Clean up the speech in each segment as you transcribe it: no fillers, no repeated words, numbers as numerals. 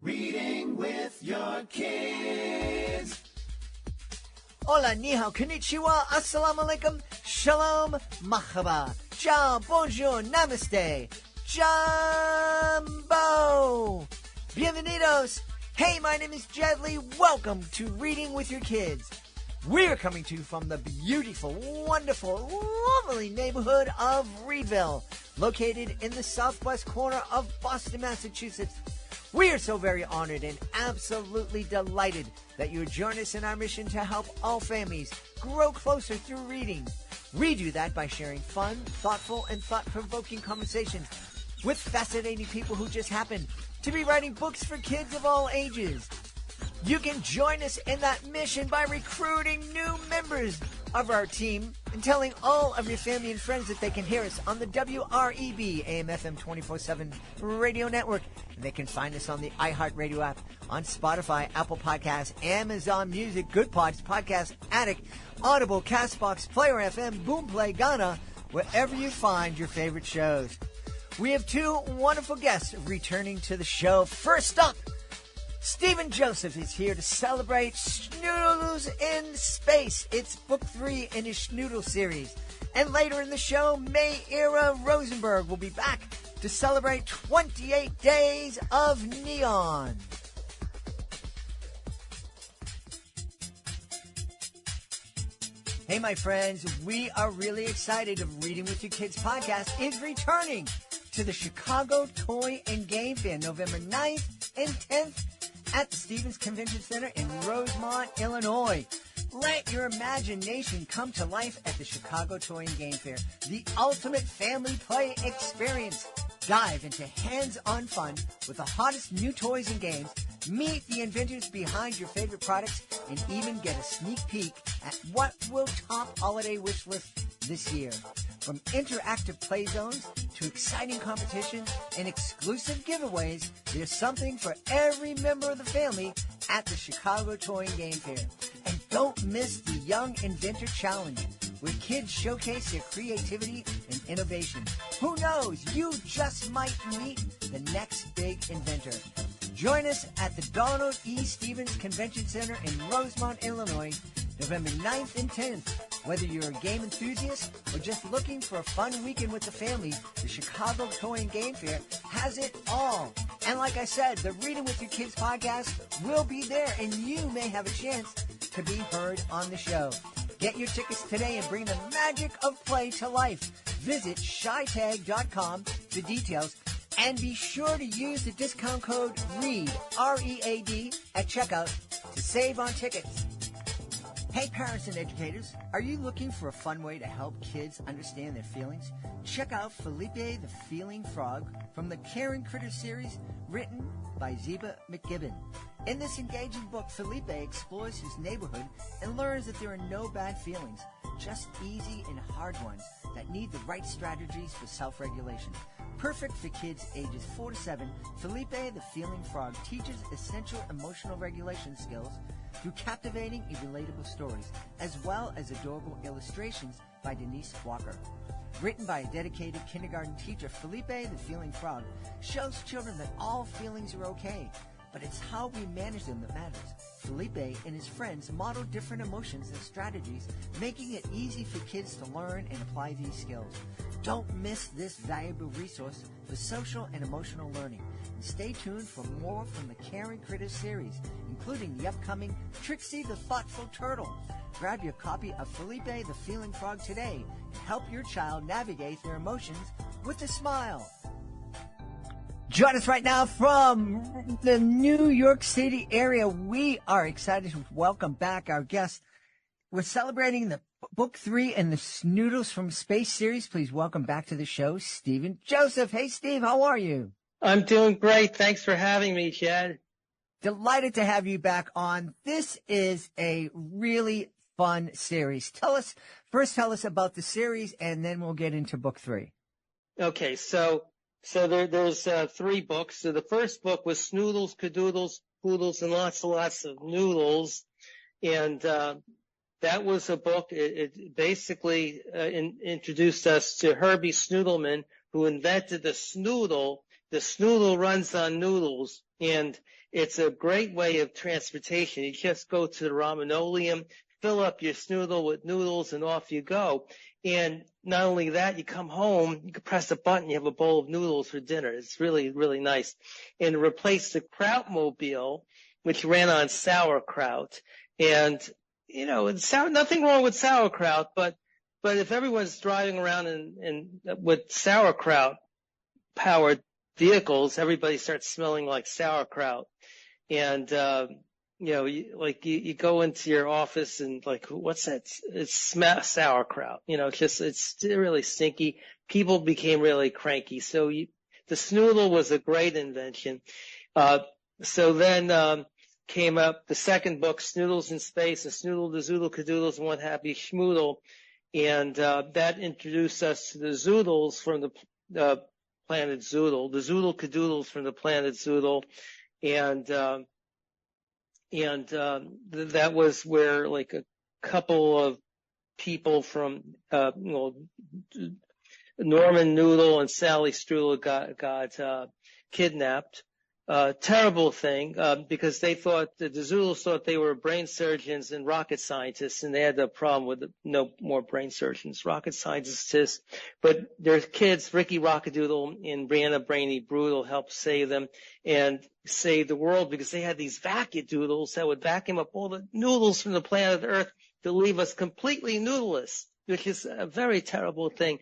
Reading with your kids. Hola, ni hao, konnichiwa, assalamu alaikum, shalom, mahaba, ciao, bonjour, namaste, jumbo, bienvenidos. Hey, my name is Jedley. Welcome to Reading with Your Kids. We're coming to you from the beautiful, wonderful, lovely neighborhood of Reedville, located in the southwest corner of Boston, Massachusetts. We are so very honored and absolutely delighted that you join us in our mission to help all families grow closer through reading. We do that by sharing fun, thoughtful, and thought-provoking conversations with fascinating people who just happen to be writing books for kids of all ages. You can join us in that mission by recruiting new members of our team and telling all of your family and friends that they can hear us on the WREB AM/FM 24/7 radio network. And they can find us on the iHeartRadio app, on Spotify, Apple Podcasts, Amazon Music, Good Pods, Podcast Addict, Audible, CastBox, Player FM, Boomplay, Ghana, wherever you find your favorite shows. We have two wonderful guests returning to the show. First up, Stephen Joseph is here to celebrate Snoodles in Space. It's book 3 in his Snoodle series. And later in the show, Meira Rosenberg will be back to celebrate 28 Days of Neon. Hey, my friends, we are really excited. Reading with Your Kids podcast is returning to the Chicago Toy and Game Fair November 9th and 10th at the Stevens Convention Center in Rosemont, Illinois. Let your imagination come to life at the Chicago Toy and Game Fair, the ultimate family play experience. Dive into hands-on fun with the hottest new toys and games, meet the inventors behind your favorite products, and even get a sneak peek at what will top holiday wish lists this year. From interactive play zones to exciting competitions and exclusive giveaways, there's something for every member of the family at the Chicago Toy and Game Fair. And don't miss the Young Inventor Challenge, where kids showcase their creativity and innovation. Who knows, you just might meet the next big inventor. Join us at the Donald E. Stevens Convention Center in Rosemont, Illinois, November 9th and 10th. Whether you're a game enthusiast or just looking for a fun weekend with the family, the Chicago Toy and Game Fair has it all. And like I said, the Reading with Your Kids podcast will be there, and you may have a chance to be heard on the show. Get your tickets today and bring the magic of play to life. Visit shytag.com for details, and be sure to use the discount code READ, R-E-A-D, at checkout to save on tickets. Hey, parents and educators, are you looking for a fun way to help kids understand their feelings? Check out Felipe the Feeling Frog from the Caring Critter series, written by Zeba McGibbon. In this engaging book, Felipe explores his neighborhood and learns that there are no bad feelings, just easy and hard ones that need the right strategies for self-regulation. Perfect for kids ages 4 to 7, Felipe the Feeling Frog teaches essential emotional regulation skills through captivating and relatable stories, as well as adorable illustrations by Denise Walker. Written by a dedicated kindergarten teacher, Felipe the Feeling Frog shows children that all feelings are okay, but it's how we manage them that matters. Felipe and his friends model different emotions and strategies, making it easy for kids to learn and apply these skills. Don't miss this valuable resource for social and emotional learning. And stay tuned for more from the Caring Critters series, including the upcoming Trixie the Thoughtful Turtle. Grab your copy of Felipe the Feeling Frog today and help your child navigate their emotions with a smile. Join us right now from the New York City area. We are excited to welcome back our guest. We're celebrating the book 3 in the Snoodles from Space series. Please welcome back to the show, Stephen Joseph. Hey, Steve, how are you? I'm doing great. Thanks for having me, Chad. Delighted to have you back on. This is a really fun series. Tell us about the series, and then we'll get into book 3. Okay, so there's 3 books. So the first book was Snoodles, Cadoodles, Poodles, and lots of noodles. And that was a book. It basically introduced us to Herbie Snoodleman, who invented the Snoodle. The Snoodle runs on noodles. And it's a great way of transportation. You just go to the ramenoleum, fill up your Snoodle with noodles, and off you go. And not only that, you come home, you can press a button, you have a bowl of noodles for dinner. It's really, really nice. And replace the Krautmobile, which ran on sauerkraut. And, you know, nothing wrong with sauerkraut, but if everyone's driving around in with sauerkraut powered vehicles, everybody starts smelling like sauerkraut. And, you know, you go into your office and like, what's that? It's sauerkraut. You know, it's really stinky. People became really cranky. So the Snoodle was a great invention. So then, came up the second book, Snoodles in Space, a Snoodle, the Zoodle, Cadoodles, and One Happy Schmoodle. And, that introduced us to the Zoodles from the, planet Zoodle, the Zoodle Cadoodles from the planet Zoodle. And that was where like a couple of people from, Norman Noodle and Sally Strudel got kidnapped. Terrible thing, because they thought the Zoodles thought they were brain surgeons and rocket scientists, and they had a problem with no more brain surgeons, rocket scientists. But their kids, Ricky Rockadoodle and Brianna Brainy Brutal, helped save them and save the world, because they had these vacuum-doodles that would vacuum up all the noodles from the planet Earth to leave us completely noodleless, which is a very terrible thing.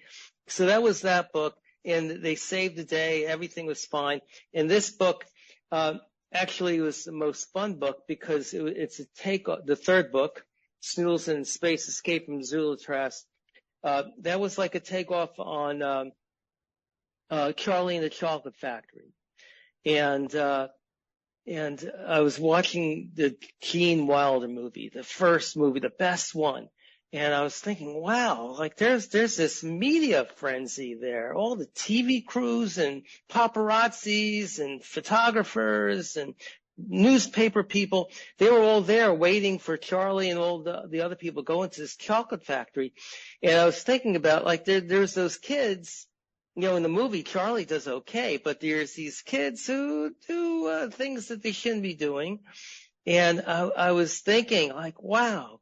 So that was that book, and they saved the day. Everything was fine. And this book, actually was the most fun book because it's the third book, Snoodles in Space, Escape from Zultraz. That was like a takeoff on, Charlie and the Chocolate Factory. And I was watching the Gene Wilder movie, the first movie, the best one. And I was thinking, wow, like there's this media frenzy there. All the TV crews and paparazzis and photographers and newspaper people, they were all there waiting for Charlie and all the other people going to this chocolate factory. And I was thinking about, like, there's those kids, you know, in the movie, Charlie does okay, but there's these kids who do things that they shouldn't be doing. And I was thinking, like, wow.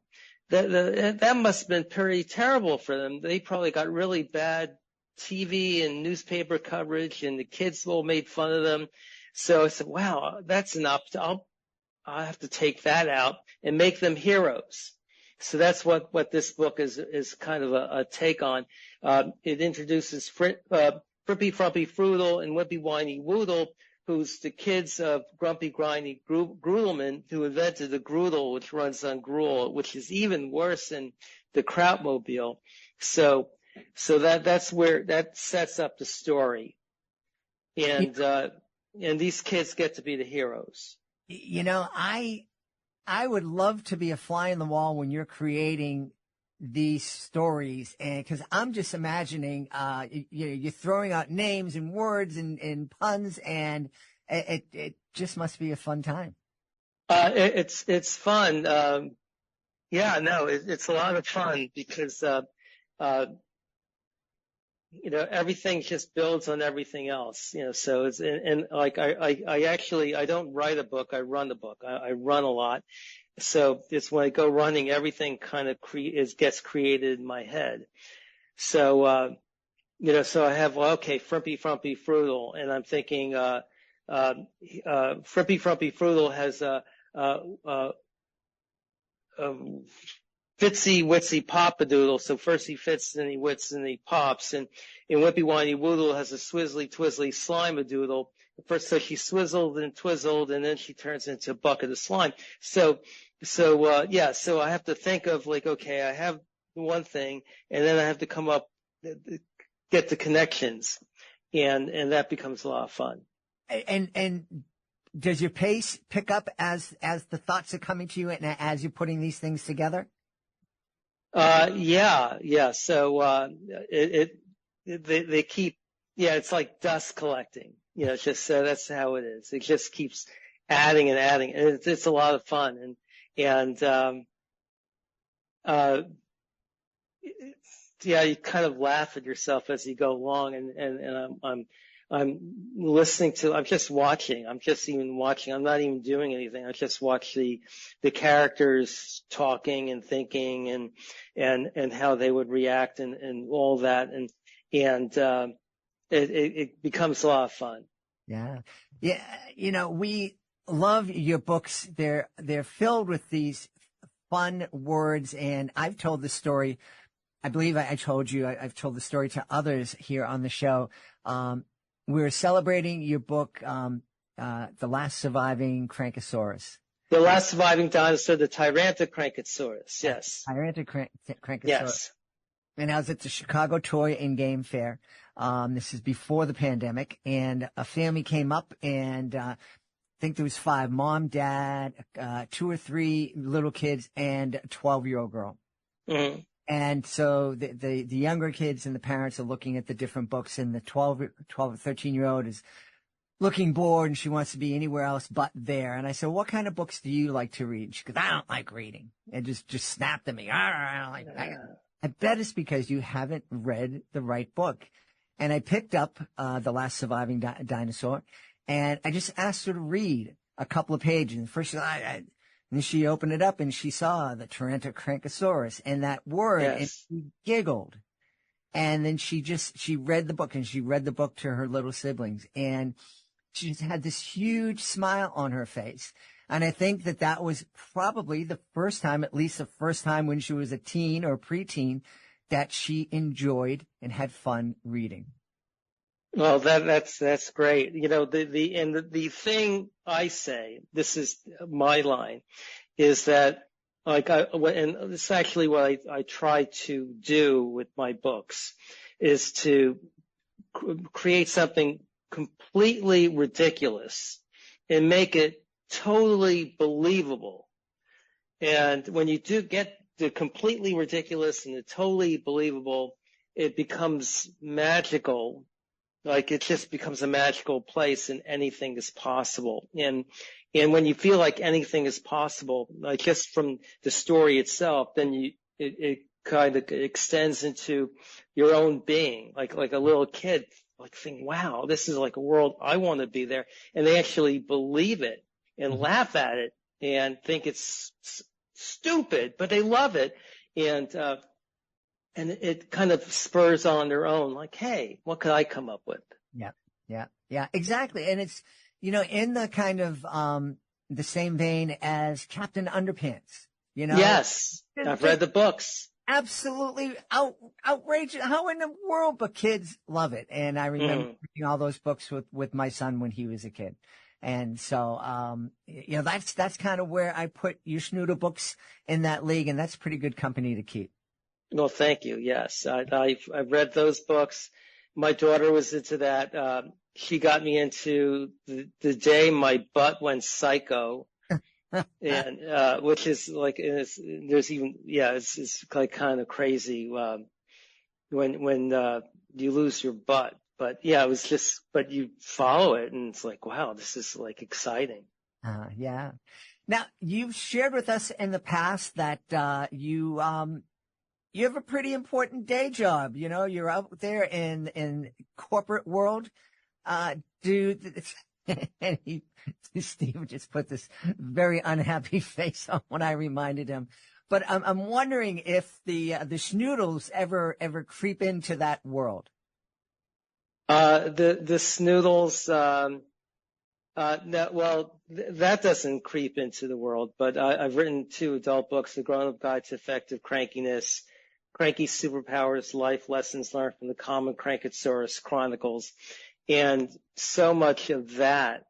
That must have been pretty terrible for them. They probably got really bad TV and newspaper coverage, and the kids all made fun of them. So I said, wow, that's enough. I'll have to take that out and make them heroes. So that's what this book is kind of a take on. It introduces Frippy Frumpy Fruidle and Wimpy Whiny Woodle, who's the kids of Grumpy Grindy Grudelman, who invented the Grudel, which runs on gruel, which is even worse than the Krautmobile. So that's where that sets up the story. And these kids get to be the heroes. You know, I would love to be a fly on the wall when you're creating these stories, and because I'm just imagining, you're throwing out names and words and puns, and it just must be a fun time. It's fun. Yeah, no, it's a lot of fun because, you know, everything just builds on everything else, you know, so it's, and like, I don't write a book, I run the book. I run a lot. So it's when I go running, everything kind of gets created in my head. So, you know, so I have, well, okay, Frippy Frumpy Fruidle, and I'm thinking, Frippy Frumpy Fruidle has Fitsy Witsy Popadoodle. So first he fits, then he wits, then he pops. And Wimpy Whiny Woodle has a Swizzly Twizzly Slimadoodle. First, so she swizzled and twizzled, and then she turns into a bucket of slime. So I have to think of, like, okay, I have one thing, and then I have to come up, get the connections, and that becomes a lot of fun. And does your pace pick up as the thoughts are coming to you and as you're putting these things together? Yeah. So, they keep, it's like dust collecting. You know, it's just, that's how it is. It just keeps adding and adding. And it's a lot of fun. And you kind of laugh at yourself as you go along. And I'm listening to, I'm just watching. I'm just even watching. I'm not even doing anything. I just watch the characters talking and thinking and how they would react and all that. It becomes a lot of fun. Yeah. Yeah. You know, we love your books. They're filled with these fun words. And I've told the story. I believe I told you, I've told the story to others here on the show. We're celebrating your book, The Last Surviving Crankosaurus. The last surviving dinosaur, the Tyrantocrankosaurus. Yes. Tyrantocrankosaurus. Yes. And I was at the Chicago Toy and Game Fair. This is before the pandemic, and a family came up, and I think there was 5, mom, dad, 2 or 3 little kids, and a 12-year-old girl. Mm-hmm. And so the younger kids and the parents are looking at the different books, and the 12 or 13-year-old is looking bored, and she wants to be anywhere else but there. And I said, what kind of books do you like to read? She goes, I don't like reading. And just snapped at me. I don't like that. I bet it's because you haven't read the right book. And I picked up The Last Surviving Dinosaur, and I just asked her to read a couple of pages. And first, and then she opened it up, and she saw the Tyrantocrankosaurus and that word, Yes. and she giggled. And then she read the book, and she read the book to her little siblings, and she just had this huge smile on her face. And I think that was probably the first time, at least the first time when she was a teen or preteen, that she enjoyed and had fun reading. Well, that's great. You know, the thing I say, this is my line, is that and this is actually what I try to do with my books, is to create something completely ridiculous and make it totally believable. And when you do get the completely ridiculous and the totally believable, it becomes magical. Like it just becomes a magical place, and anything is possible. And when you feel like anything is possible, like just from the story itself, then it kind of extends into your own being, like a little kid, like thinking, wow, this is like a world, I want to be there. And they actually believe it and laugh at it and think it's stupid, but they love it. And it kind of spurs on their own, like, hey, what could I come up with? Yeah, exactly. And it's, you know, in the kind of the same vein as Captain Underpants, you know? Yes, I've read the books. Absolutely outrageous. How in the world? But kids love it. And I remember reading all those books with my son when he was a kid. And so, you know, that's kind of where I put your Snoodle books in that league, and that's pretty good company to keep. Well, thank you. Yes, I've read those books. My daughter was into that. She got me into the day my butt went psycho, and which is like, it's like kind of crazy when you lose your butt. But yeah, it was just, but you follow it, and it's like, wow, this is like exciting. Yeah. Now, you've shared with us in the past that you have a pretty important day job. You know, you're out there in corporate world. And Steve just put this very unhappy face on when I reminded him. But I'm wondering if the Snoodles ever creep into that world. The Snoodles, that doesn't creep into the world, but I've written 2 adult books, The Grown-Up Guide to Effective Crankiness, Cranky Superpowers, Life Lessons Learned from the Common Crankosaurus Chronicles. And so much of that,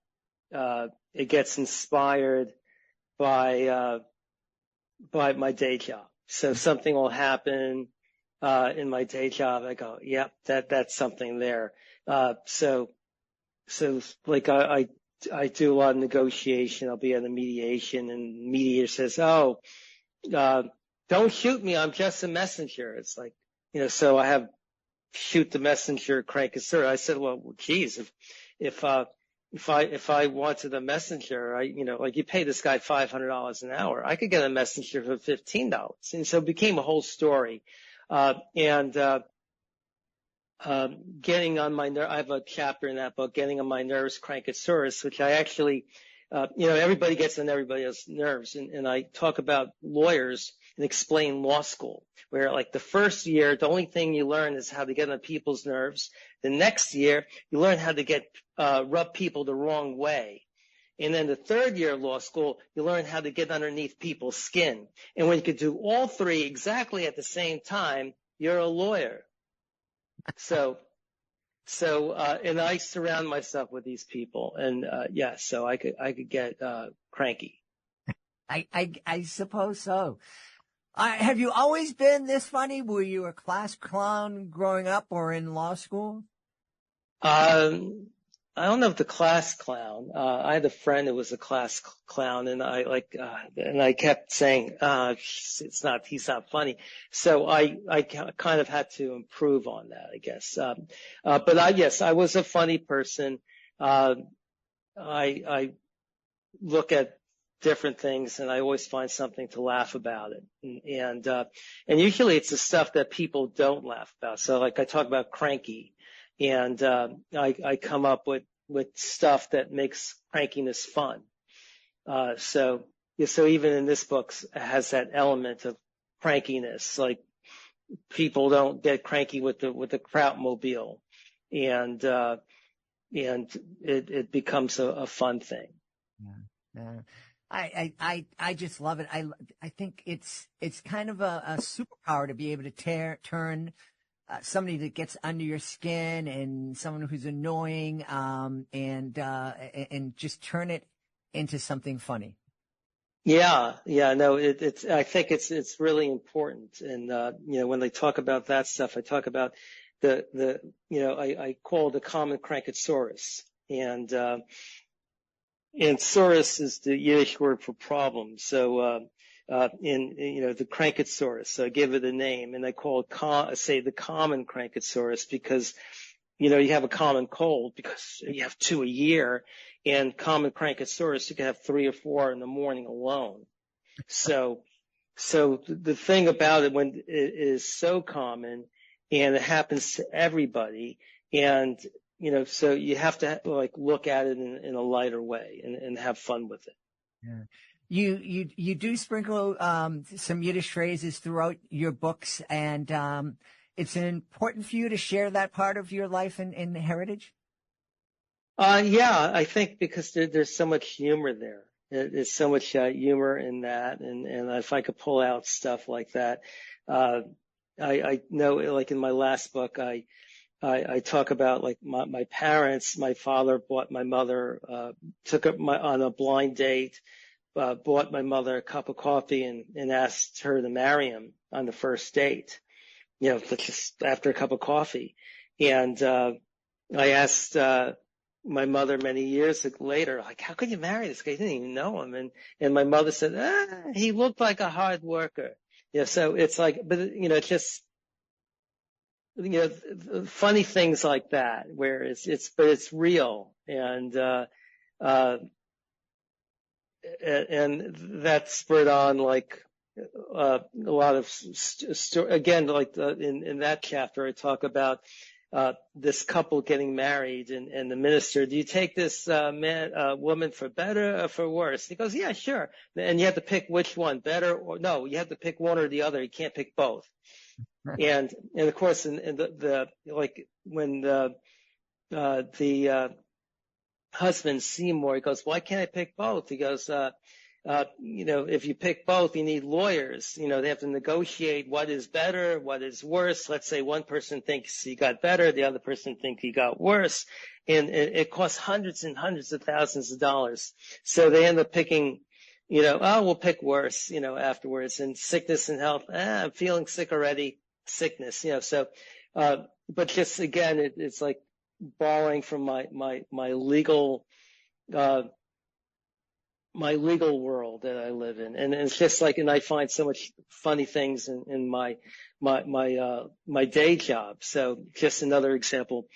it gets inspired by my day job. So something will happen, in my day job. I go, yep, that's something there. So like I do a lot of negotiation. I'll be at a mediation, and the mediator says, don't shoot me. I'm just a messenger. It's like, you know, so I have shoot the messenger Crankosaurus. I said, well, geez, if I wanted a messenger, like you pay this guy $500 an hour, I could get a messenger for $15. And so it became a whole story. getting on my nerve. I have a chapter in that book, Getting on My Nerves, Crankosaurus, which I actually, everybody gets on everybody else's nerves. And I talk about lawyers and explain law school, where like the first year, the only thing you learn is how to get on people's nerves. The next year, you learn how to rub people the wrong way. And then the third year of law school, you learn how to get underneath people's skin. And when you can do all three exactly at the same time, you're a lawyer. So, and I surround myself with these people, and so I could get cranky. I suppose so. Have you always been this funny? Were you a class clown growing up or in law school? I don't know if the class clown. I had a friend who was a class clown, and I kept saying, he's not funny. So I kind of had to improve on that, I guess. But I was a funny person. I look at different things, and I always find something to laugh about it. And usually it's the stuff that people don't laugh about. So like I talk about cranky. And I come up with stuff that makes crankiness fun. So even in this book it has that element of crankiness. Like people don't get cranky with the Krautmobile, and it becomes a fun thing. Yeah. I just love it. I think it's kind of a superpower to be able to turn somebody that gets under your skin and someone who's annoying, and just turn it into something funny. Yeah, no, I think it's really important. And, when they talk about that stuff, I talk about I call it the common Crankosaurus. And saurus is the Yiddish word for problem. So, the Crankosaurus. So I give it a name, and I call it, the common Crankosaurus because, you have a common cold because you have 2 a year, and common Crankosaurus, you can have 3 or 4 in the morning alone. So the thing about it, when it is so common and it happens to everybody, and, so you have to look at it in a lighter way and have fun with it. Yeah. You do sprinkle some Yiddish phrases throughout your books, and it's important for you to share that part of your life and heritage? I think because there's so much humor there. There's so much humor in that, and if I could pull out stuff like that, I know, like in my last book, I talk about like my parents. My father bought my mother, took her on a blind date. Bought my mother a cup of coffee and asked her to marry him on the first date, just after a cup of coffee. And I asked my mother many years later, like, how could you marry this guy? I didn't even know him. And my mother said, he looked like a hard worker. So it's like, but it's just, funny things like that, where it's real. And that spurred on like a lot of again, like in that chapter, I talk about this couple getting married, and the minister, do you take this woman for better or for worse? He goes, yeah, sure. And you have to pick which one, better or no. You have to pick one or the other. You can't pick both. And of course, in the like when the husband Seymour, he goes, why can't I pick both? He goes, if you pick both, you need lawyers. They have to negotiate what is better, what is worse. Let's say one person thinks he got better, the other person thinks he got worse. And it costs hundreds and hundreds of thousands of dollars. So they end up picking, we'll pick worse, afterwards. And sickness and health, I'm feeling sick already, sickness, so, but just again, it's like borrowing from my legal world that I live in, and it's just like, and I find so much funny things in my day job. So just another example,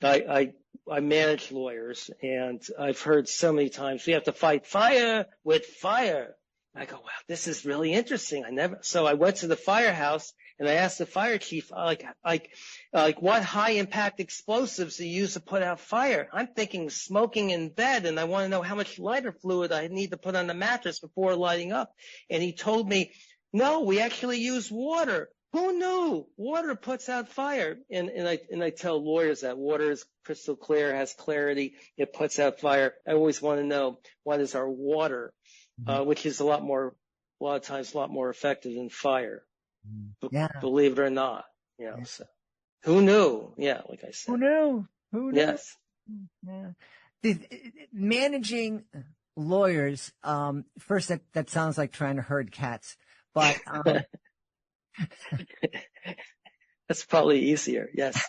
I manage lawyers, and I've heard so many times we have to fight fire with fire. I go, wow, this is really interesting. So I went to the firehouse And I asked the fire chief, what high impact explosives do you use to put out fire? I'm thinking smoking in bed, and I want to know how much lighter fluid I need to put on the mattress before lighting up. And he told me, no, we actually use water. Who knew? Water puts out fire. And I tell lawyers that water is crystal clear, has clarity. It puts out fire. I always want to know, what is our water, which is a lot of times a lot more effective than fire. Yeah. Believe it or not. So who knew? Yeah, like I said. Who knew? Yes. Yeah. Managing lawyers, first that sounds like trying to herd cats, but that's probably easier. Yes.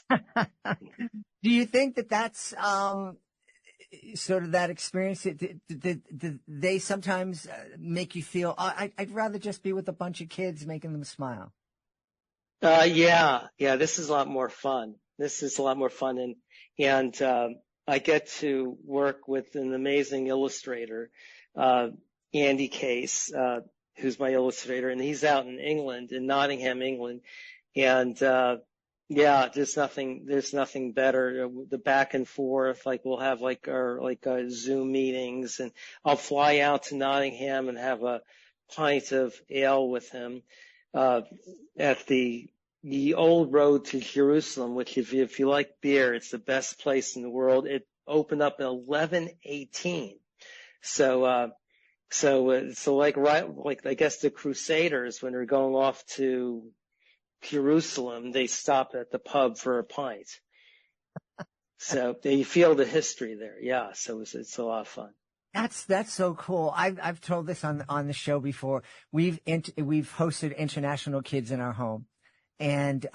Do you think that's sort of that experience? Did they sometimes make you feel, I'd rather just be with a bunch of kids, making them smile? Yeah. This is a lot more fun. And I get to work with an amazing illustrator, Andy Case, who's my illustrator, and he's out in England, in Nottingham, England. And, there's nothing better. The back and forth, we'll have our Zoom meetings, and I'll fly out to Nottingham and have a pint of ale with him, at the old road to Jerusalem, which if you like beer, it's the best place in the world. It opened up in 1118. So I guess the Crusaders, when they're going off to Jerusalem, they stop at the pub for a pint. So you feel the history there. Yeah. So it's a lot of fun. That's so cool. I've told this on the show before. We've hosted international kids in our home. And,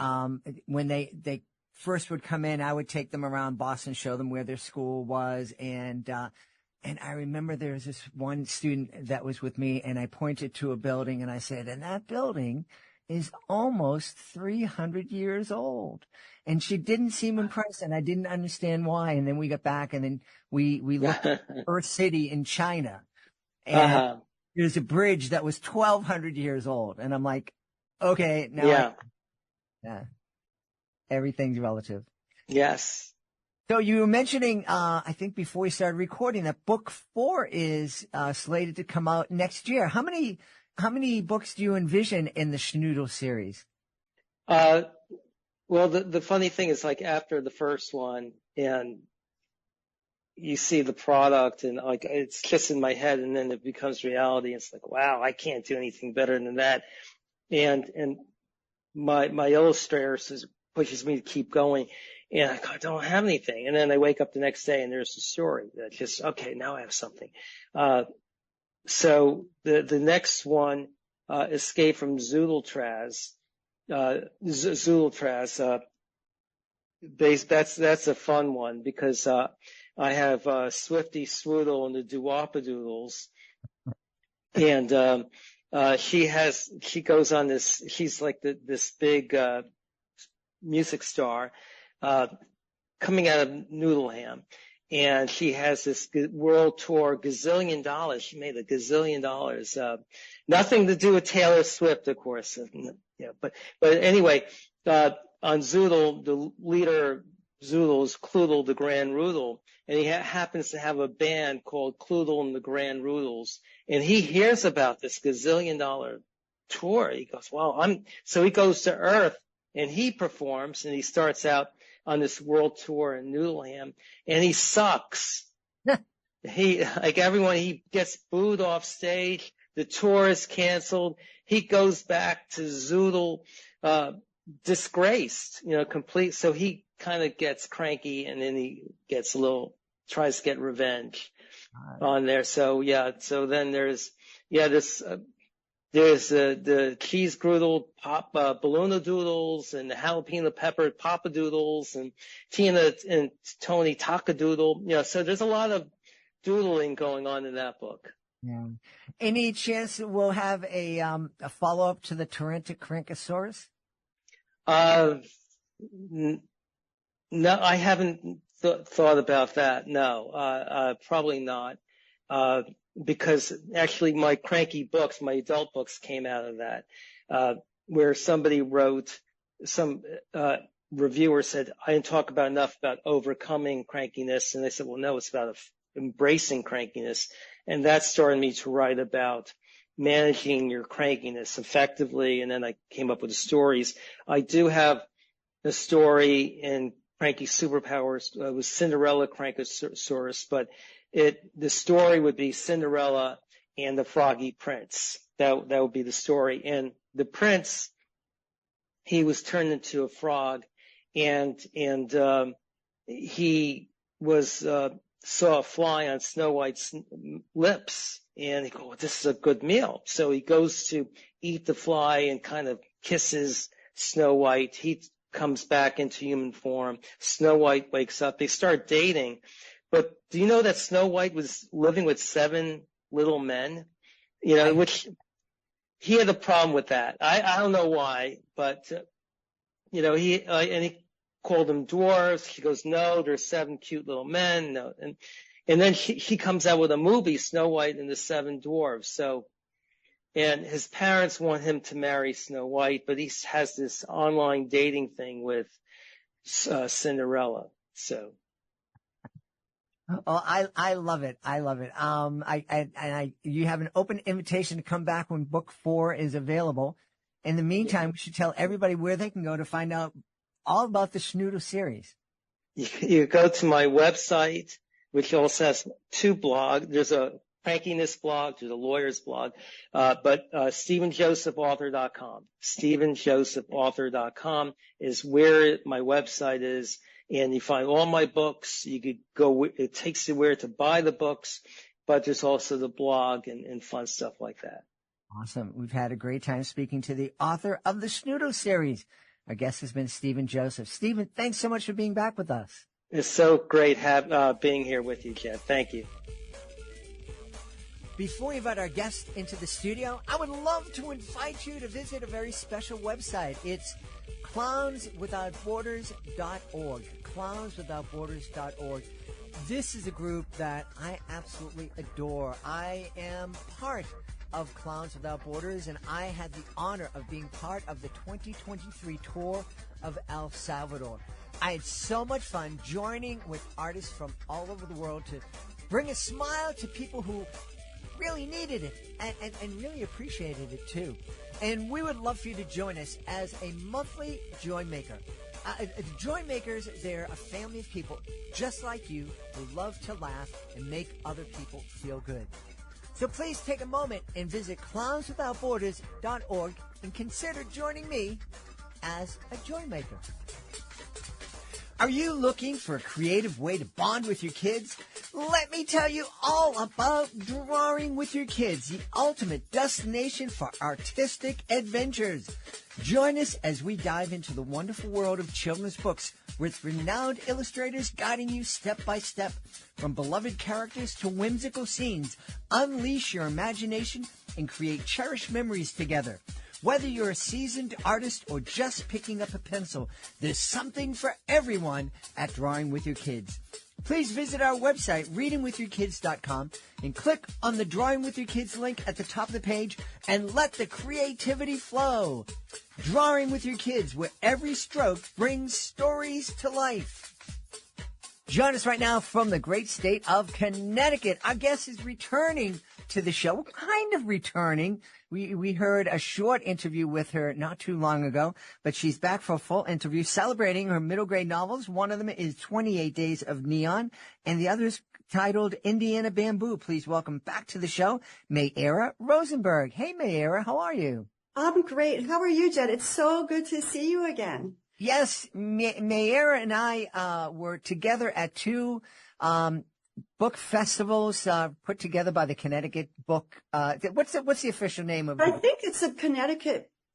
when they first would come in, I would take them around Boston, show them where their school was. And I remember there was this one student that was with me, and I pointed to a building and I said, and that building is almost 300 years old. And she didn't seem impressed, and I didn't understand why. And then we got back, and then we looked at Earth City in China, and there's a bridge that was 1,200 years old. And I'm like, okay, now everything's relative. Yes. So you were mentioning, I think before we started recording, that book 4 is slated to come out next year. How many books do you envision in the Snoodle series? Well, the funny thing is, after the first one, and you see the product, and it's just in my head, and then it becomes reality. It's like, wow, I can't do anything better than that. And my illustrator pushes me to keep going. And I don't have anything. And then I wake up the next day and there's a story that just, okay, now I have something. So the next one, Escape from Zultraz, Zultraz, that's a fun one because, I have, Swifty Swoodle and the Doowapadoodles. And, she goes on this, she's like this big, music star, coming out of Noodleham, and she has this world tour, gazillion dollars. She made $1 gazillion. Nothing to do with Taylor Swift, of course. But anyway, on Zoodle, the leader of Zoodle is Kloodle the Grand Roodle, and he happens to have a band called Kloodle and the Grand Roodles, and he hears about this $1 gazillion tour. He goes, well, so he goes to Earth, and he performs, and he starts out on this world tour in Noodleham, and he sucks. He gets booed off stage. The tour is canceled. He goes back to Zoodle, disgraced, complete. So he kind of gets cranky, and then he gets tries to get revenge on there. So then there's the cheese groodle Ballona Doodles and the jalapeno pepper Papa Doodles and Tina and Tony Takadoodle. So there's a lot of doodling going on in that book. Yeah. Any chance we'll have a follow-up to the Tarantacranchosaurus? No, I haven't thought about that. No, probably not. Because actually my cranky books, my adult books came out of that. where somebody wrote, some reviewer said, I didn't talk about enough about overcoming crankiness. And they said, well, no, it's about embracing crankiness. And that started me to write about managing your crankiness effectively. And then I came up with the stories. I do have a story in Cranky Superpowers with Cinderella Crankosaurus, but the story would be Cinderella and the Froggy Prince. That would be the story. And the prince, he was turned into a frog, and he saw a fly on Snow White's lips, and he goes, this is a good meal. So he goes to eat the fly and kind of kisses Snow White. He comes back into human form. Snow White wakes up. They start dating. But do you know that Snow White was living with 7 little men? Which he had a problem with that. I don't know why, but he called them dwarves. She goes, no, there's 7 cute little men. No, and then he comes out with a movie, Snow White and the 7 Dwarves. So, and his parents want him to marry Snow White, but he has this online dating thing with Cinderella. So. Oh, I love it. I love it. You have an open invitation to come back when book 4 is available. In the meantime, we should tell everybody where they can go to find out all about the Snoodle series. You go to my website, which also has 2 blogs. There's a crankiness blog, there's a lawyer's blog, but StevenJosephAuthor.com. StevenJosephAuthor.com is where my website is, and you find all my books. You could go, it takes you where to buy the books, but there's also the blog and fun stuff like that. Awesome. We've had a great time speaking to the author of the Snoodle series. Our guest has been Steven Joseph. Steven, thanks so much for being back with us. It's so great being here with you, Jeff. Thank you. Before we invite our guest into the studio, I would love to invite you to visit a very special website. It's clownswithoutborders.org. Clownswithoutborders.org. This is a group that I absolutely adore. I am part of Clowns Without Borders, and I had the honor of being part of the 2023 tour of El Salvador. I had so much fun joining with artists from all over the world to bring a smile to people who really needed it and really appreciated it too. And we would love for you to join us as a monthly Joy Maker. Joy Makers, they're a family of people just like you who love to laugh and make other people feel good. So please take a moment and visit clownswithoutborders.org and consider joining me as a Joy Maker. Are you looking for a creative way to bond with your kids? Let me tell you all about Drawing with Your Kids, the ultimate destination for artistic adventures. Join us as we dive into the wonderful world of children's books with renowned illustrators guiding you step by step. From beloved characters to whimsical scenes, unleash your imagination and create cherished memories together. Whether you're a seasoned artist or just picking up a pencil, there's something for everyone at Drawing with Your Kids. Please visit our website, readingwithyourkids.com, and click on the Drawing with Your Kids link at the top of the page and let the creativity flow. Drawing with Your Kids, where every stroke brings stories to life. Join us right now from the great state of Connecticut. Our guest is returning to the show. We're kind of returning. We heard a short interview with her not too long ago, but she's back for a full interview celebrating her middle grade novels. One of them is 28 Days of Neon, and the other is titled Indiana Bamboo. Please welcome back to the show, Meira Rosenberg. Hey, Meira, how are you? I'm great. How are you, Jed? It's so good to see you again. Yes, Meira and I were together at 2 book festivals put together by the Connecticut Book. What's the official name of it? I think it's the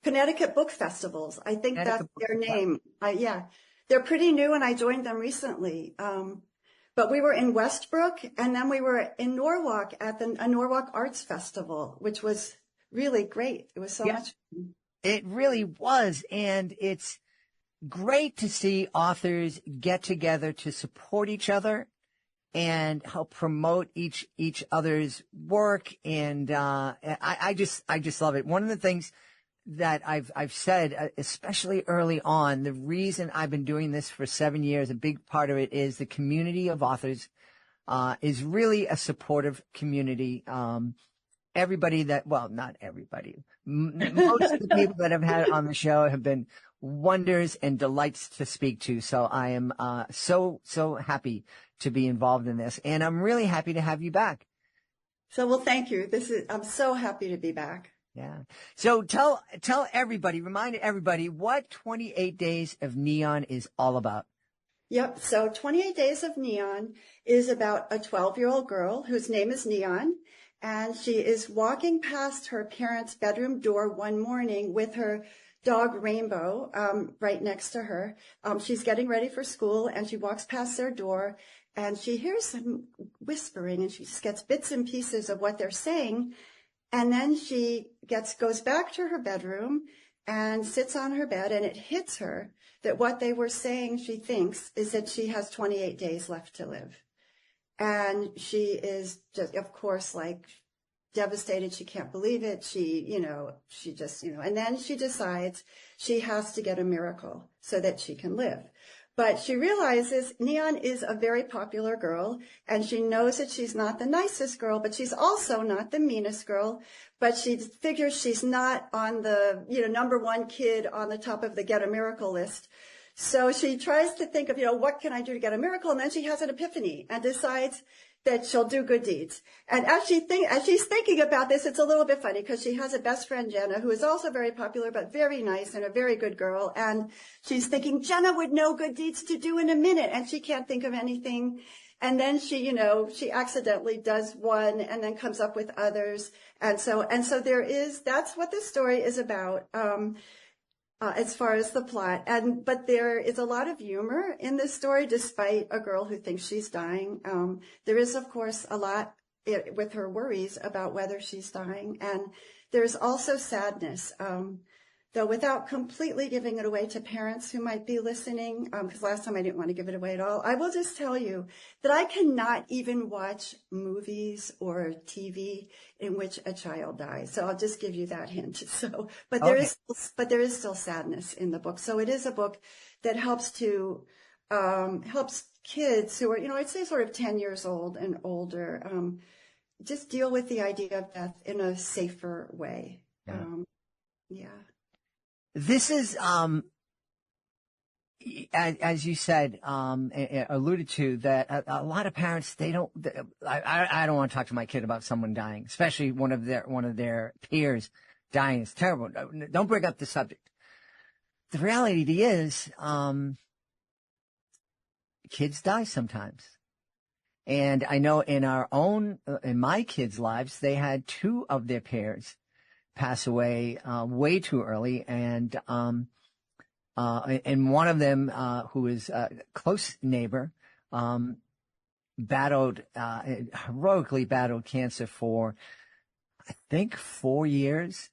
Connecticut Book Festivals. I think that's their name. Yeah, they're pretty new, and I joined them recently. But we were in Westbrook, and then we were in Norwalk at the Norwalk Arts Festival, which was really great. It was so much fun. It really was, and it's great to see authors get together to support each other and help promote each other's work. And I just love it. One of the things that I've said, especially early on, the reason I've been doing this for 7 years, a big part of it is the community of authors is really a supportive community. Everybody not everybody, most of the people that I've had on the show have been wonders and delights to speak to. So I am so happy to be involved in this, and I'm really happy to have you back. So, well, thank you. I'm so happy to be back. Yeah. So tell everybody, remind everybody what 28 Days of Neon is all about. Yep. So 28 Days of Neon is about a 12-year-old girl whose name is Neon, and she is walking past her parents' bedroom door one morning with her dog Rainbow right next to her. She's getting ready for school, and she walks past their door, and she hears some whispering, and she just gets bits and pieces of what they're saying. And then she goes back to her bedroom and sits on her bed, and it hits her that what they were saying, she thinks, is that she has 28 days left to live. And she is just, of course, like devastated. She can't believe it. And then she decides she has to get a miracle so that she can live. But she realizes Neon is a very popular girl, and she knows that she's not the nicest girl, but she's also not the meanest girl. But she figures she's not on the, number one kid on the top of the Get a Miracle list. So she tries to think of, what can I do to get a miracle? And then she has an epiphany and decides that she'll do good deeds. And as she's thinking about this, it's a little bit funny because she has a best friend, Jenna, who is also very popular, but very nice and a very good girl. And she's thinking Jenna would know good deeds to do in a minute, and she can't think of anything. And then she accidentally does one and then comes up with others. And so that's what this story is about. As far as the plot. But there is a lot of humor in this story, despite a girl who thinks she's dying. There is, of course, a lot with her worries about whether she's dying. And there's also sadness, though without completely giving it away to parents who might be listening, because last time I didn't want to give it away at all. I will just tell you that I cannot even watch movies or TV in which a child dies. So I'll just give you that hint. But there is still sadness in the book. So it is a book that helps kids who are, I'd say sort of 10 years old and older, just deal with the idea of death in a safer way. Yeah. This is, as you said, alluded to, that a lot of parents, I don't want to talk to my kid about someone dying, especially one of their peers dying. It's terrible. Don't bring up the subject. The reality is, kids die sometimes. And I know in my kids' lives, they had two of their peers pass away way too early, and one of them, who is a close neighbor, heroically battled cancer for, I think, 4 years,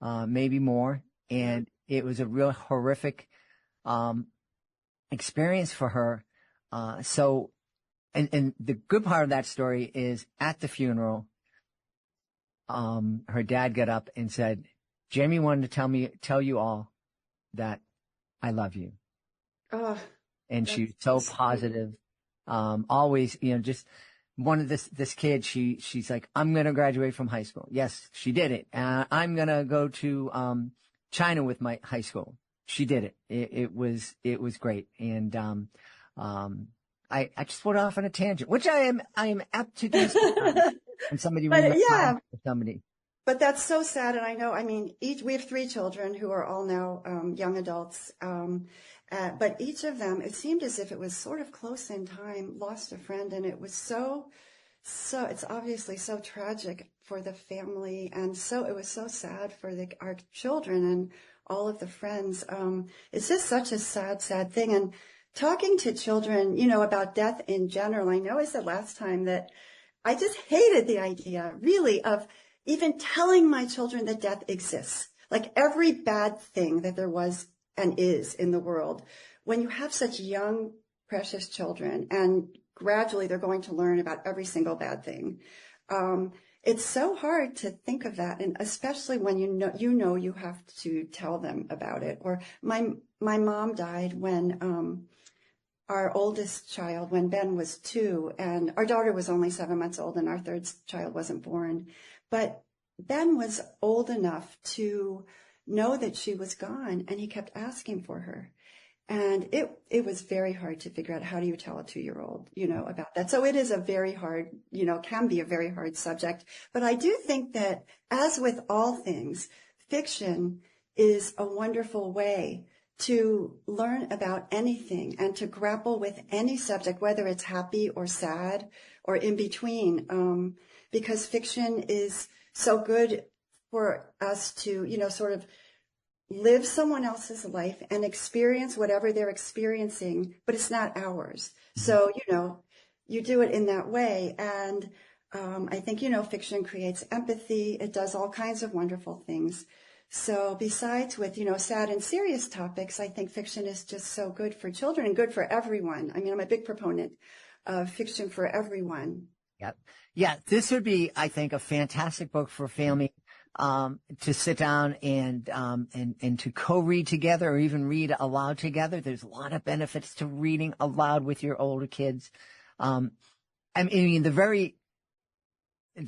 maybe more, and it was a real horrific experience for her. And the good part of that story is at the funeral, her dad got up and said, Jamie wanted to tell you all that I love you. Oh, and she's so positive. Always, just one of this kid, she's like, I'm going to graduate from high school. Yes, she did it. I'm going to go to, China with my high school. She did it. It was great. And, I just went off on a tangent, which I am apt to do sometimes. And somebody, but that's so sad. And I know, we have 3 children who are all now, young adults. But each of them, it seemed as if it was sort of close in time, lost a friend. And it was so it's obviously so tragic for the family. And it was so sad for our children and all of the friends. It's just such a sad, sad thing. And talking to children, about death in general, I know I said last time that I just hated the idea, really, of even telling my children that death exists. Like every bad thing that there was and is in the world, when you have such young, precious children, and gradually they're going to learn about every single bad thing, it's so hard to think of that. And especially when you have to tell them about it. Or my mom died when, our oldest child, when Ben was 2, and our daughter was only 7 months old, and our third child wasn't born. But Ben was old enough to know that she was gone, and he kept asking for her. And it was very hard to figure out, how do you tell a 2-year-old, about that. So it is a very hard, can be a very hard subject. But I do think that, as with all things, fiction is a wonderful way to learn about anything and to grapple with any subject, whether it's happy or sad or in between, because fiction is so good for us to, sort of live someone else's life and experience whatever they're experiencing, but it's not ours. So, you do it in that way. And I think, fiction creates empathy. It does all kinds of wonderful things. So besides with, sad and serious topics, I think fiction is just so good for children and good for everyone. I mean, I'm a big proponent of fiction for everyone. Yep. Yeah, this would be, I think, a fantastic book for a family to sit down and to co-read together, or even read aloud together. There's a lot of benefits to reading aloud with your older kids. I mean, the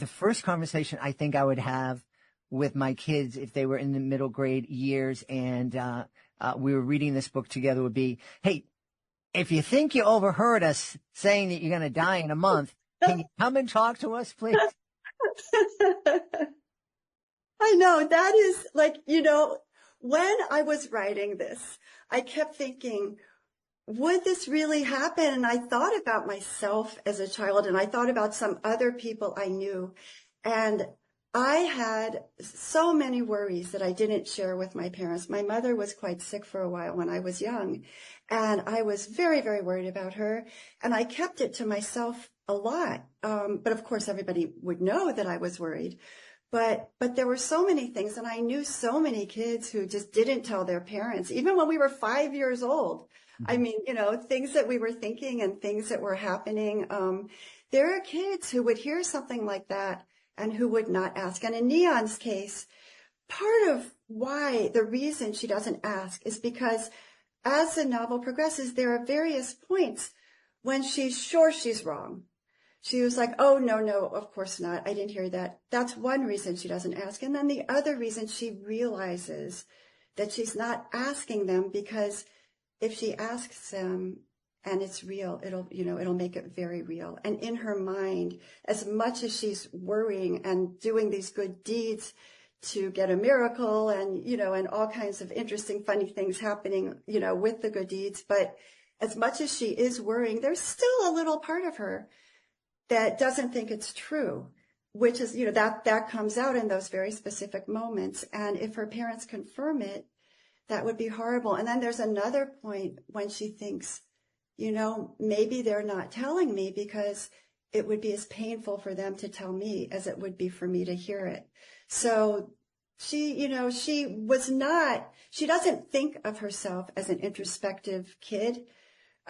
first conversation I think I would have with my kids, if they were in the middle grade years and we were reading this book together, would be, hey, if you think you overheard us saying that you're going to die in a month, can you come and talk to us, please? I know, that is like, when I was writing this, I kept thinking, would this really happen? And I thought about myself as a child, and I thought about some other people I knew, and I had so many worries that I didn't share with my parents. My mother was quite sick for a while when I was young, and I was very, very worried about her, and I kept it to myself a lot. But of course, everybody would know that I was worried. But there were so many things, and I knew so many kids who just didn't tell their parents, even when we were 5 years old. I mean, things that we were thinking and things that were happening. There are kids who would hear something like that and who would not ask. And in Neon's case, part of the reason she doesn't ask is because as the novel progresses, there are various points when she's sure she's wrong. She was like, oh, no, of course not. I didn't hear that. That's one reason she doesn't ask. And then the other reason, she realizes that she's not asking them because if she asks them and it's real, it'll make it very real. And in her mind, as much as she's worrying and doing these good deeds to get a miracle and, and all kinds of interesting, funny things happening, with the good deeds, but as much as she is worrying, there's still a little part of her that doesn't think it's true, which is, that comes out in those very specific moments. And if her parents confirm it, that would be horrible. And then there's another point when she thinks, maybe they're not telling me because it would be as painful for them to tell me as it would be for me to hear it. So she doesn't think of herself as an introspective kid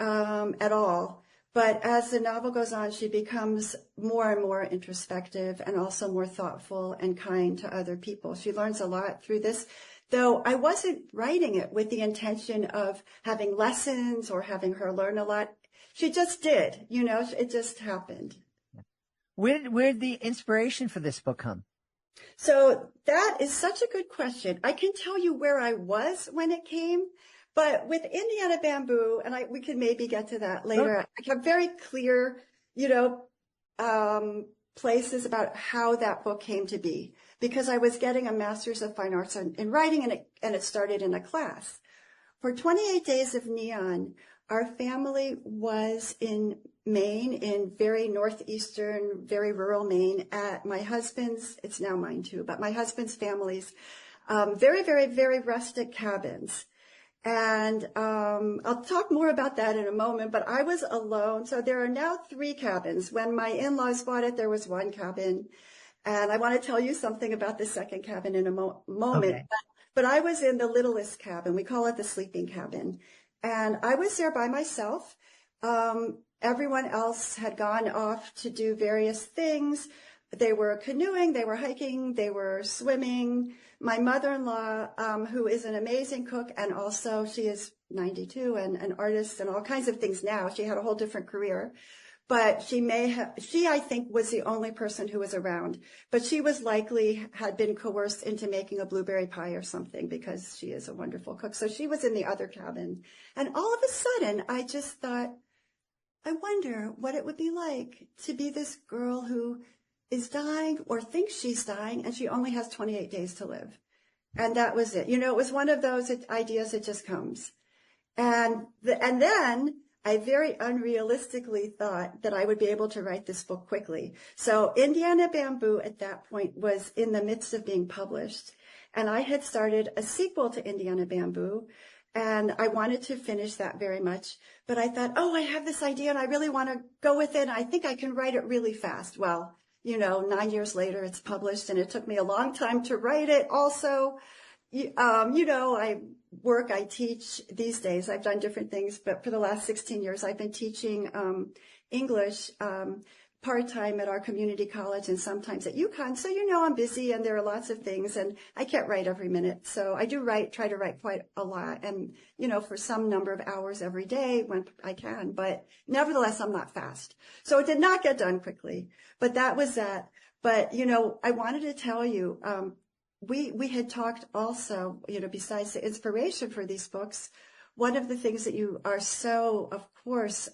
at all. But as the novel goes on, she becomes more and more introspective and also more thoughtful and kind to other people. She learns a lot through this, though I wasn't writing it with the intention of having lessons or having her learn a lot. She just did, it just happened. Where did the inspiration for this book come? So that is such a good question. I can tell you where I was when it came. But with Indiana Bamboo, and we can maybe get to that later, I have very clear, places about how that book came to be, because I was getting a Master's of Fine Arts in writing, and it started in a class. For 28 Days of Neon, our family was in Maine, in very northeastern, very rural Maine, at my husband's, it's now mine too, but my husband's family's very, very, very rustic cabins. And I'll talk more about that in a moment, but I was alone. So there are now 3 cabins. When my in-laws bought it, there was 1 cabin. And I want to tell you something about the second cabin in a moment. Okay. But I was in the littlest cabin. We call it the sleeping cabin. And I was there by myself. Everyone else had gone off to do various things. They were canoeing, they were hiking, they were swimming. My mother-in-law, who is an amazing cook, and also she is 92 and an artist and all kinds of things now. She had a whole different career. But she, I think, was the only person who was around. But she was likely had been coerced into making a blueberry pie or something because she is a wonderful cook. So she was in the other cabin. And all of a sudden, I just thought, I wonder what it would be like to be this girl who is dying or thinks she's dying, and she only has 28 days to live. And that was it. It was one of those ideas that just comes. And then I very unrealistically thought that I would be able to write this book quickly. So Indiana Bamboo at that point was in the midst of being published. And I had started a sequel to Indiana Bamboo, and I wanted to finish that very much. But I thought, I have this idea and I really want to go with it. I think I can write it really fast. Well, 9 years later, it's published, and it took me a long time to write it. Also, I work, I teach these days. I've done different things, but for the last 16 years, I've been teaching English part-time at our community college and sometimes at UConn. So, I'm busy and there are lots of things, and I can't write every minute. So I do try to write quite a lot, and, for some number of hours every day when I can. But nevertheless, I'm not fast. So it did not get done quickly, but that was that. But, I wanted to tell you, we had talked also, besides the inspiration for these books, one of the things that you are so, of course,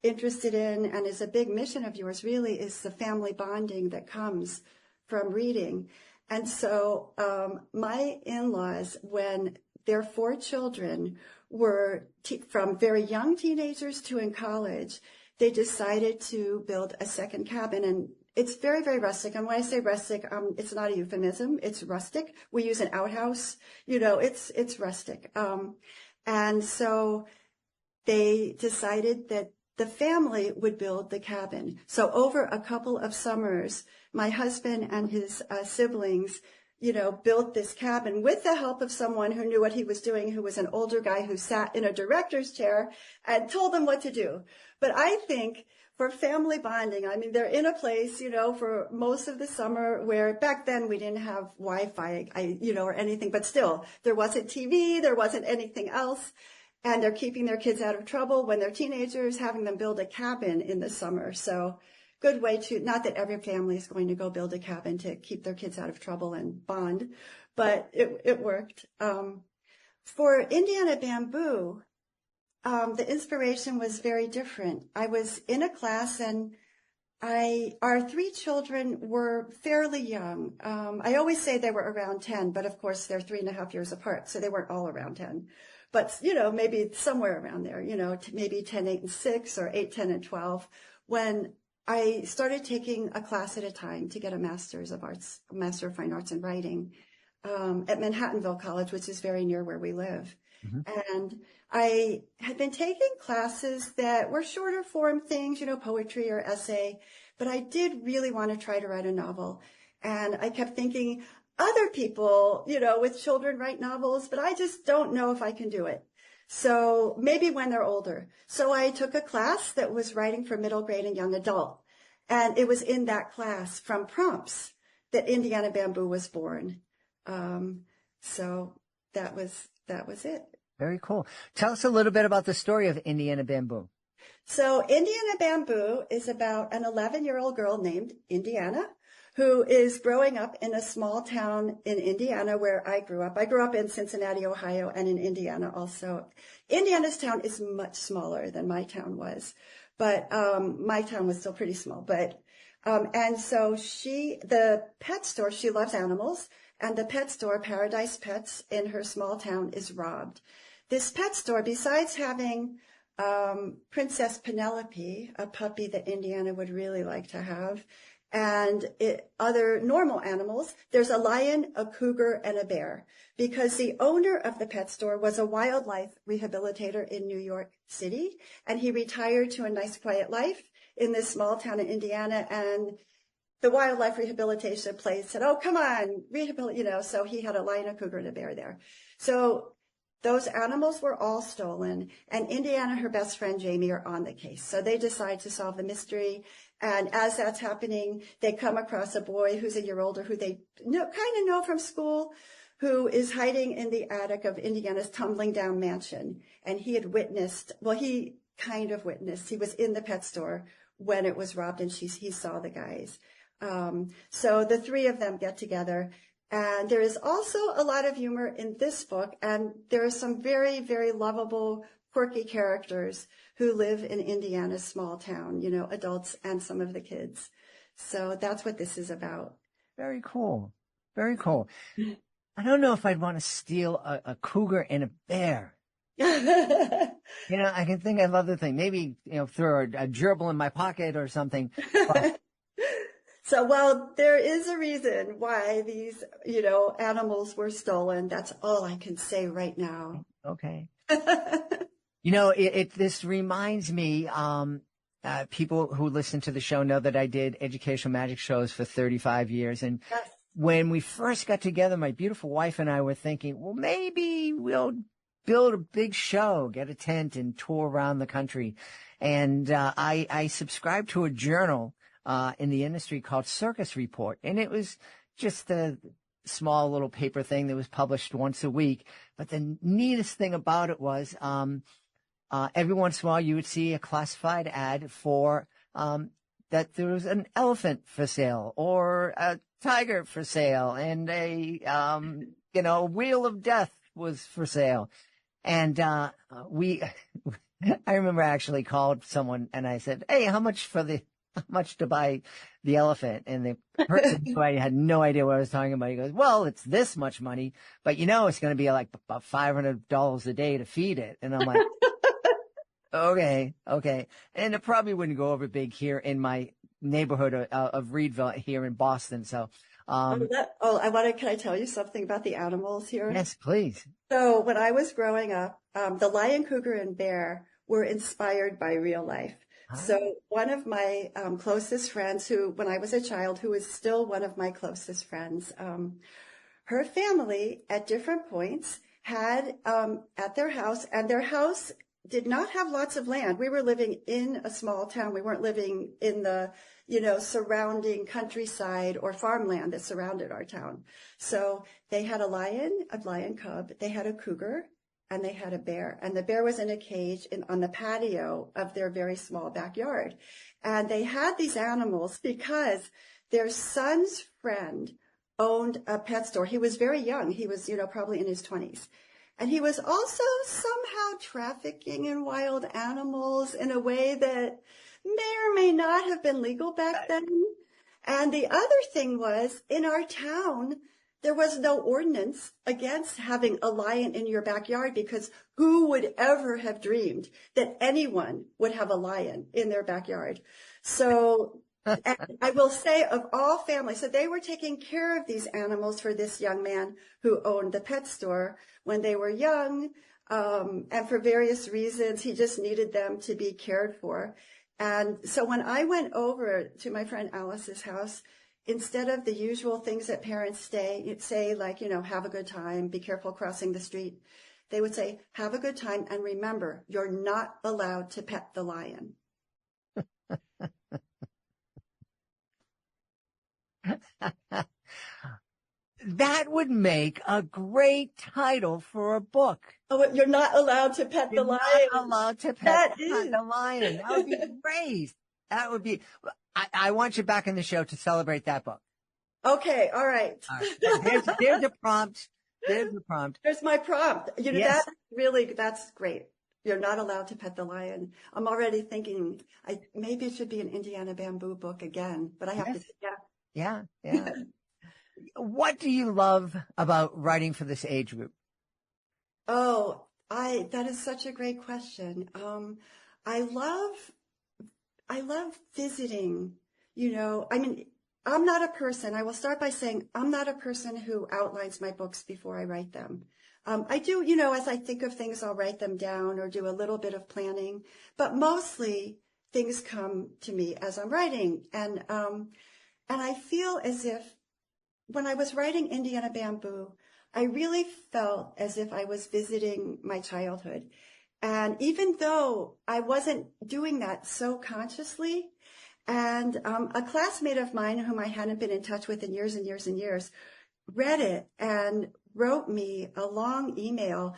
interested in, and is a big mission of yours really, is the family bonding that comes from reading. And so my in-laws, when their 4 children were from very young teenagers to in college, they decided to build a second cabin. And it's very, very rustic. And when I say rustic, it's not a euphemism. It's rustic. We use an outhouse. It's rustic. And so they decided that the family would build the cabin. So over a couple of summers, my husband and his siblings, built this cabin with the help of someone who knew what he was doing, who was an older guy who sat in a director's chair and told them what to do. But I think for family bonding, they're in a place, for most of the summer where back then we didn't have Wi-Fi, or anything, but still there wasn't TV, there wasn't anything else. And they're keeping their kids out of trouble when they're teenagers, having them build a cabin in the summer. So good way to, not that every family is going to go build a cabin to keep their kids out of trouble and bond, but it worked. For Indiana Bamboo, the inspiration was very different. I was in a class and our 3 children were fairly young. I always say they were around 10, but of course they're 3.5 years apart, so they weren't all around 10. But, maybe somewhere around there, maybe 10, 8, and 6 or 8, 10, and 12, when I started taking a class at a time to get a Master of Fine Arts in Writing at Manhattanville College, which is very near where we live. Mm-hmm. And I had been taking classes that were shorter form things, poetry or essay, but I did really want to try to write a novel. And I kept thinking, other people, with children write novels, but I just don't know if I can do it. So maybe when they're older. So I took a class that was writing for middle grade and young adult. And it was in that class from prompts that Indiana Bamboo was born. So that was it. Very cool. Tell us a little bit about the story of Indiana Bamboo. So Indiana Bamboo is about an 11-year-old girl named Indiana, who is growing up in a small town in Indiana where I grew up. I grew up in Cincinnati, Ohio, and in Indiana also. Indiana's town is much smaller than my town was, but my town was still pretty small. But and so the pet store, she loves animals, and the pet store, Paradise Pets, in her small town is robbed. This pet store, besides having Princess Penelope, a puppy that Indiana would really like to have, and other normal animals, there's a lion, a cougar, and a bear, because the owner of the pet store was a wildlife rehabilitator in New York City, and he retired to a nice quiet life in this small town in Indiana, and the wildlife rehabilitation place said, oh, come on, rehabilitate, so he had a lion, a cougar, and a bear there. So those animals were all stolen, and Indiana and her best friend Jamie are on the case. So they decide to solve the mystery, And as that's happening, they come across a boy who's a year older who they kind of know from school, who is hiding in the attic of Indiana's tumbling down mansion. And he had witnessed, well, he kind of witnessed, he was in the pet store when it was robbed and he saw the guys. So the three of them get together. And there is also a lot of humor in this book. And there are some very, very lovable, quirky characters who live in Indiana's small town, adults and some of the kids. So that's what this is about. Very cool. Very cool. I don't know if I'd want to steal a cougar and a bear. I can think of other things. Maybe, throw a gerbil in my pocket or something. But... So, well, there is a reason why these, animals were stolen. That's all I can say right now. Okay. This reminds me, people who listen to the show know that I did educational magic shows for 35 years. And yes. When we first got together, my beautiful wife and I were thinking, well, maybe we'll build a big show, get a tent and tour around the country. And I subscribed to a journal in the industry called Circus Report. And it was just a small little paper thing that was published once a week. But the neatest thing about it was every once in a while you would see a classified ad for that there was an elephant for sale or a tiger for sale and a wheel of death was for sale. And I remember I actually called someone and I said, hey, how much to buy the elephant? And the person who I had no idea what I was talking about, he goes, well, it's this much money, but it's going to be like about $500 a day to feed it. And I'm like, okay. And it probably wouldn't go over big here in my neighborhood of Reedville here in Boston. So, can I tell you something about the animals here? Yes, please. So when I was growing up, the lion, cougar, and bear were inspired by real life. So one of my closest friends when I was a child, who is still one of my closest friends, her family at different points had at their house, and their house did not have lots of land. We were living in a small town. We weren't living in the, surrounding countryside or farmland that surrounded our town. So they had a lion cub, they had a cougar, and they had a bear. And the bear was in a cage on the patio of their very small backyard. And they had these animals because their son's friend owned a pet store. He was very young. He was, probably in his 20s. And he was also somehow trafficking in wild animals in a way that may or may not have been legal back then. And the other thing was, in our town, there was no ordinance against having a lion in your backyard, because who would ever have dreamed that anyone would have a lion in their backyard? So, and I will say, of all families, so they were taking care of these animals for this young man who owned the pet store when they were young. And for various reasons, he just needed them to be cared for. And so when I went over to my friend Alice's house, instead of the usual things that parents say, like, have a good time, be careful crossing the street, they would say, have a good time, and remember, you're not allowed to pet the lion. That would make a great title for a book. Oh, you're not allowed to pet the lion. Not allowed to pet the lion. That would be great. That would be. I want you back in the show to celebrate that book. Okay, all right. All right. There's the prompt. There's the prompt. There's my prompt. Yes. That's great. You're not allowed to pet the lion. I'm already thinking maybe it should be an Indiana bamboo book again, but I have to. Yeah. What do you love about writing for this age group? Oh, that is such a great question. I love visiting, I'm not a person. I will start by saying I'm not a person who outlines my books before I write them. I do, as I think of things, I'll write them down or do a little bit of planning, but mostly things come to me as I'm writing. And I feel as if when I was writing Indiana Bamboo, I really felt as if I was visiting my childhood. And even though I wasn't doing that so consciously, And a classmate of mine whom I hadn't been in touch with in years and years and years read it and wrote me a long email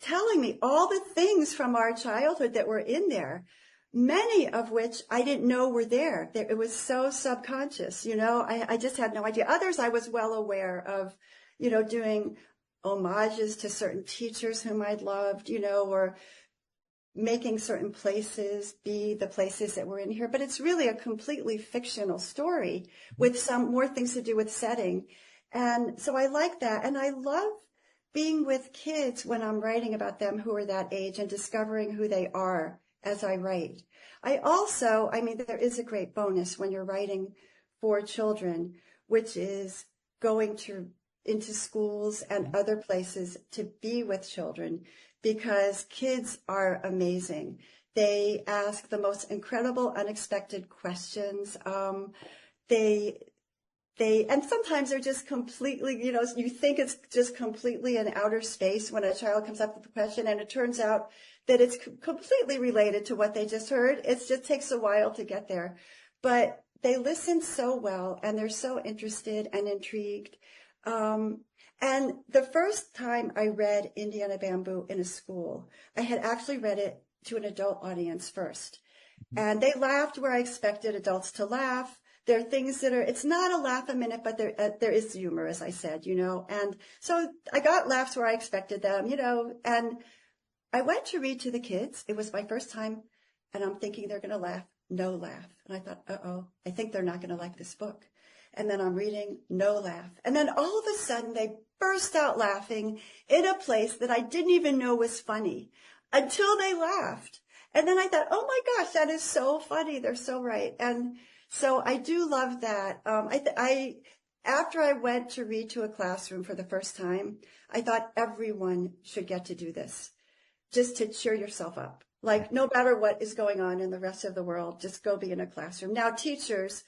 telling me all the things from our childhood that were in there, many of which I didn't know were there. It was so subconscious, you know, I just had no idea. Others I was well aware of, you know, doing homages to certain teachers whom I'd loved, you know, or making certain places be the places that were in here. But it's really a completely fictional story with some more things to do with setting. And so I like that. And I love being with kids when I'm writing about them who are that age and discovering who they are as I write. I mean, there is a great bonus when you're writing for children, which is going into schools and other places to be with children, because kids are amazing. They ask the most incredible, unexpected questions. And sometimes they're just completely, you know, you think it's just completely in outer space when a child comes up with a question, and it turns out that it's completely related to what they just heard. It just takes a while to get there. But they listen so well, and they're so interested and intrigued. And the first time I read Indiana Bamboo in a school, I had actually read it to an adult audience first. And they laughed where I expected adults to laugh. There are things that it's not a laugh a minute, but there is humor, as I said, you know. And so I got laughs where I expected them, you know. And I went to read to the kids. It was my first time, and I'm thinking they're going to laugh. No laugh. And I thought, I think they're not going to like this book. And then I'm reading, no laugh. And then all of a sudden they burst out laughing in a place that I didn't even know was funny until they laughed. And then I thought, oh my gosh, that is so funny. They're so right. And so I do love that. After I went to read to a classroom for the first time, I thought everyone should get to do this, just to cheer yourself up. Like, no matter what is going on in the rest of the world, just go be in a classroom. Now, teachers,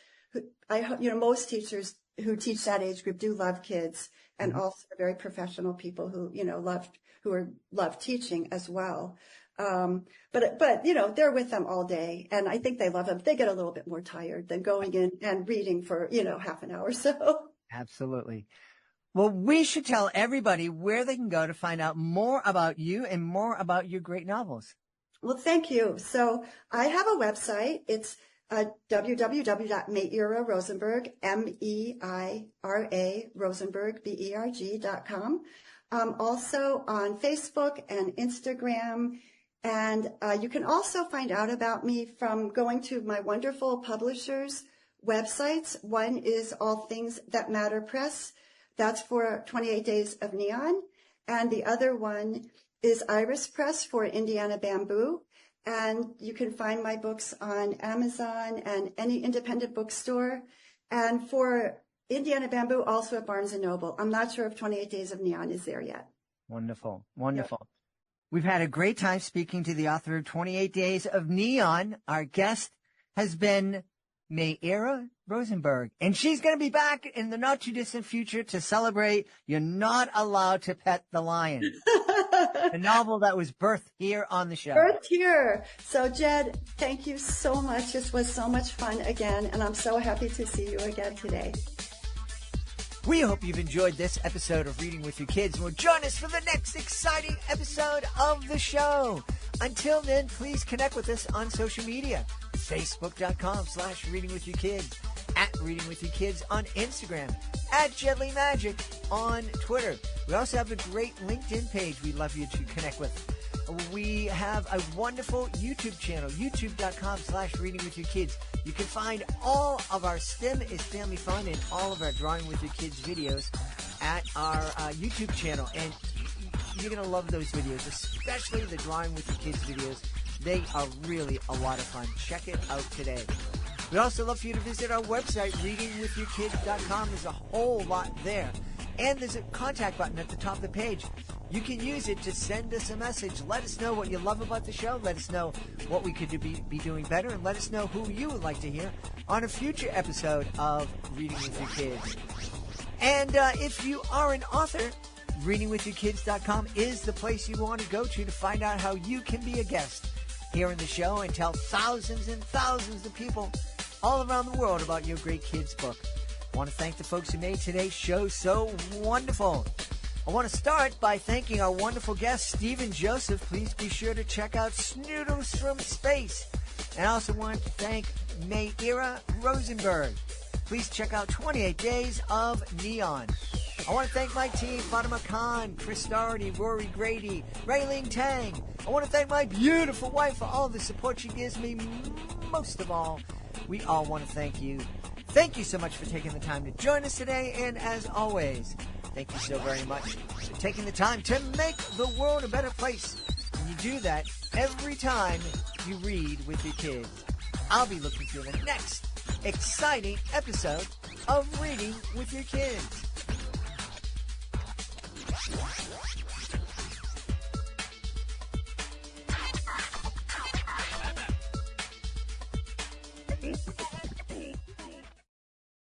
most teachers who teach that age group do love kids, and also very professional people who, you know, love teaching as well. But you know, they're with them all day, and I think they love them. They get a little bit more tired than going in and reading for, you know, half an hour or so. Absolutely. Well, we should tell everybody where they can go to find out more about you and more about your great novels. Well, thank you. So I have a website. It's www.Meira Rosenberg, MEIRA Rosenberg, BERG.com. Also on Facebook and Instagram. And you can also find out about me from going to my wonderful publishers' websites. One is All Things That Matter Press. That's for 28 Days of Neon. And the other one is Iris Press for Indiana Bamboo. And you can find my books on Amazon and any independent bookstore. And for Indiana Bamboo, also at Barnes & Noble. I'm not sure if 28 Days of Neon is there yet. Wonderful. Wonderful. Yep. We've had a great time speaking to the author of 28 Days of Neon. Our guest has been Meira Rosenberg, and she's going to be back in the not-too-distant future to celebrate You're Not Allowed to Pet the Lion, a novel that was birthed here on the show. Birthed here. So, Jed, thank you so much. This was so much fun again, and I'm so happy to see you again today. We hope you've enjoyed this episode of Reading with Your Kids, and will join us for the next exciting episode of the show. Until then, please connect with us on social media. Facebook.com/readingwithyourkids, at Reading With Your Kids on Instagram, at Jedley Magic on Twitter. We also have a great LinkedIn page we'd love you to connect with. We have a wonderful YouTube channel, youtube.com/readingwithyourkids. You can find all of our STEM is Family Fun and all of our Drawing with Your Kids videos at our YouTube channel. And you're going to love those videos, especially the Drawing with Your Kids videos. They are really a lot of fun. Check it out today. We'd also love for you to visit our website, readingwithyourkids.com. There's a whole lot there. And there's a contact button at the top of the page. You can use it to send us a message. Let us know what you love about the show. Let us know what we could be doing better. And let us know who you would like to hear on a future episode of Reading with Your Kids. And if you are an author, readingwithyourkids.com is the place you want to go to find out how you can be a guest here in the show and tell thousands and thousands of people all around the world about your great kids book. I want to thank the folks who made today's show so wonderful. I want to start by thanking our wonderful guest, Steve Joseph. Please be sure to check out Snoodles from Space. And I also want to thank Meira Rosenberg. Please check out 28 Days of Neon. I want to thank my team, Fatima Khan, Chris Doherty, Rory Grady, Raylene Tang. I want to thank my beautiful wife for all the support she gives me. Most of all, we all want to thank you. Thank you so much for taking the time to join us today. And as always, thank you so very much for taking the time to make the world a better place. And you do that every time you read with your kids. I'll be looking for the next exciting episode of Reading with Your Kids.